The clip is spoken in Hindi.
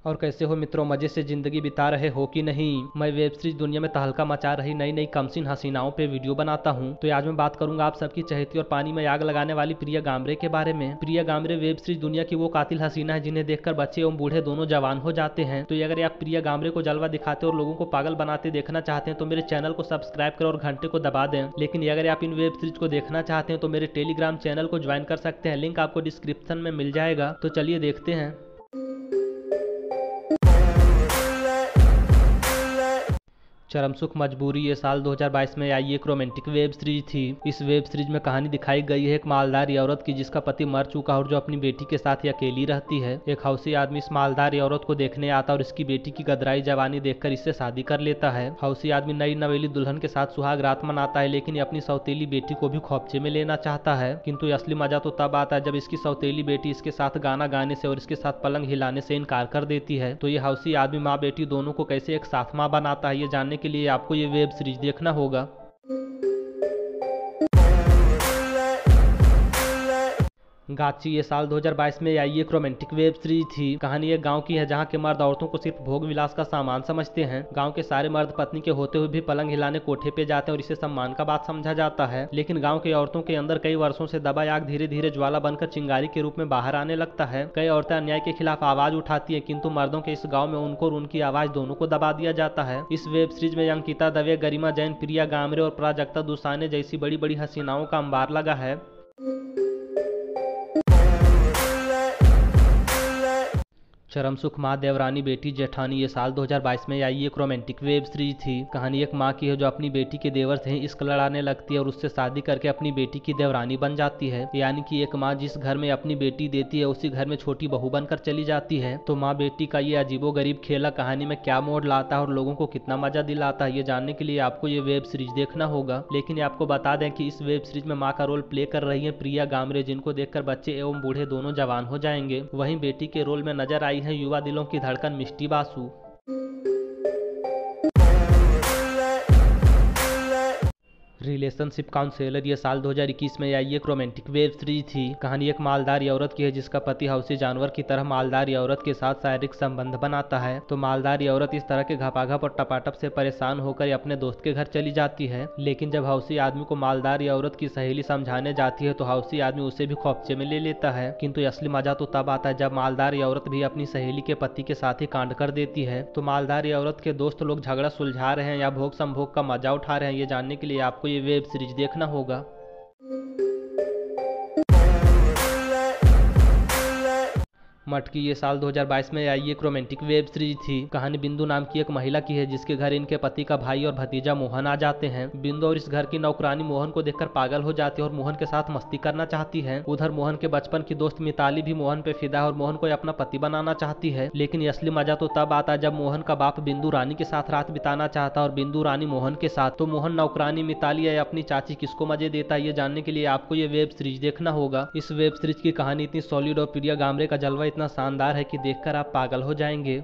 और कैसे हो मित्रों, मजे से जिंदगी बिता रहे हो कि नहीं। मैं वेब सीरीज दुनिया में तहलका मचा रही नई नई कमसिन हसीनाओं पे वीडियो बनाता हूँ। तो आज मैं बात करूंगा आप सबकी चहेती और पानी में आग लगाने वाली प्रिया गामरे के बारे में। प्रिया गामरे वेब सीरीज दुनिया की वो कातिल हसीना है जिन्हें देखकर बच्चे एवं बूढ़े दोनों जवान हो जाते हैं। तो अगर आप प्रिया गामरे को जलवा दिखाते और लोगों को पागल बनाते देखना चाहते हैं तो मेरे चैनल को सब्सक्राइब करें और घंटे को दबा दें। लेकिन अगर आप इन वेब सीरीज को देखना चाहते हैं तो मेरे टेलीग्राम चैनल को ज्वाइन कर सकते हैं, लिंक आपको डिस्क्रिप्शन में मिल जाएगा। तो चलिए देखते हैं। चरम सुख मजबूरी ये साल 2022 में आई एक रोमांटिक वेब सीरीज थी। इस वेब सीरीज में कहानी दिखाई गई है एक मालदार औरत की जिसका पति मर चुका और जो अपनी बेटी के साथ ही अकेली रहती है। एक हौसी आदमी इस मालदार औरत को देखने आता और इसकी बेटी की गदराई जवानी देखकर इससे शादी कर लेता है। हौसी आदमी नई नवेली दुल्हन के साथ सुहाग रात मनाता है, लेकिन अपनी सौतेली बेटी को भी खौफचे में लेना चाहता है। किंतु असली मजा तो तब आता है जब इसकी सौतेली बेटी इसके साथ गाना गाने से और इसके साथ पलंग हिलाने से इनकार कर देती है। तो ये हौसी आदमी माँ बेटी दोनों को कैसे एक साथ माँ बनाता है, ये जानने के लिए आपको ये वेब सीरीज देखना होगा। गाची ये साल 2022 में आई एक रोमांटिक वेब सीरीज थी। कहानी एक गांव की है जहां के मर्द औरतों को सिर्फ भोग विलास का सामान समझते हैं। गांव के सारे मर्द पत्नी के होते हुए भी पलंग हिलाने कोठे पे जाते हैं और इसे सम्मान का बात समझा जाता है। लेकिन गांव की औरतों के अंदर कई वर्षों से दबा आग धीरे धीरे ज्वाला बनकर चिंगारी के रूप में बाहर आने लगता है। कई औरतें अन्याय के खिलाफ आवाज उठाती है, किंतु मर्दों के इस गाँव में उनको और उनकी आवाज दोनों को दबा दिया जाता है। इस वेब सीरीज में अंकिता दवे, गरिमा जैन, प्रिया गामरे और प्राजक्ता दुसाने जैसी बड़ी बड़ी हसीनाओं का अंबार लगा है। चरम सुख माँ देवरानी बेटी जेठानी ये साल 2022 में आई एक रोमांटिक वेब सीरीज थी। कहानी एक माँ की है जो अपनी बेटी के देवर से इश्क लड़ाने लगती है और उससे शादी करके अपनी बेटी की देवरानी बन जाती है। यानी कि एक माँ जिस घर में अपनी बेटी देती है उसी घर में छोटी बहू बनकर चली जाती है। तो माँ बेटी का ये अजीबो गरीब खेला कहानी में क्या मोड़ लाता है और लोगों को कितना मजा दिलाता है, ये जानने के लिए आपको ये वेब सीरीज देखना होगा। लेकिन आपको बता दें कि इस वेब सीरीज में माँ का रोल प्ले कर रही है प्रिया गामरे, जिनको देखकर बच्चे एवं बूढ़े दोनों जवान हो जाएंगे। वहीं बेटी के रोल में नजर आई है युवा दिलों की धड़कन मिष्टी बासु। रिलेशनशिप काउंसलर ये साल 2021 में आई एक रोमांटिक वेब सीरीज थी। कहानी एक मालदार औरत की है जिसका पति हौसी जानवर की तरह मालदार औरत के साथ शारीरिक संबंध बनाता है। तो मालदार औरत इस तरह के घपाघप और टपाटप से परेशान होकर अपने दोस्त के घर चली जाती है। लेकिन जब हौसी आदमी को मालदार औरत की सहेली समझाने जाती है तो हौसी आदमी उसे भी खौफचे में ले लेता है। किंतु असली मजा तो तब आता है जब मालदार औरत भी अपनी सहेली के पति के साथ ही कांड कर देती है। तो मालदार औरत के दोस्त लोग झगड़ा सुलझा रहे हैं या भोग संभोग का मजा उठा रहे हैं, ये जानने के लिए आपको ये वेब सीरीज देखना होगा। मटकी ये साल 2022 में आई एक रोमांटिक वेब सीरीज थी। कहानी बिंदु नाम की एक महिला की है जिसके घर इनके पति का भाई और भतीजा मोहन आ जाते हैं। बिंदु और इस घर की नौकरानी मोहन को देखकर पागल हो जाती है और मोहन के साथ मस्ती करना चाहती है। उधर मोहन के बचपन की दोस्त मिताली भी मोहन पे फिदा है और मोहन को अपना पति बनाना चाहती है। लेकिन असली मजा तो तब आता है जब मोहन का बाप बिंदु रानी के साथ रात बिताना चाहता है और बिंदु रानी मोहन के साथ। तो मोहन नौकरानी, मिताली या अपनी चाची किसको मजे देता है, ये जानने के लिए आपको ये वेब सीरीज देखना होगा। इस वेब सीरीज की कहानी इतनी सॉलिड और प्रिया गामरे का जलवा इतना शानदार है कि देखकर आप पागल हो जाएंगे।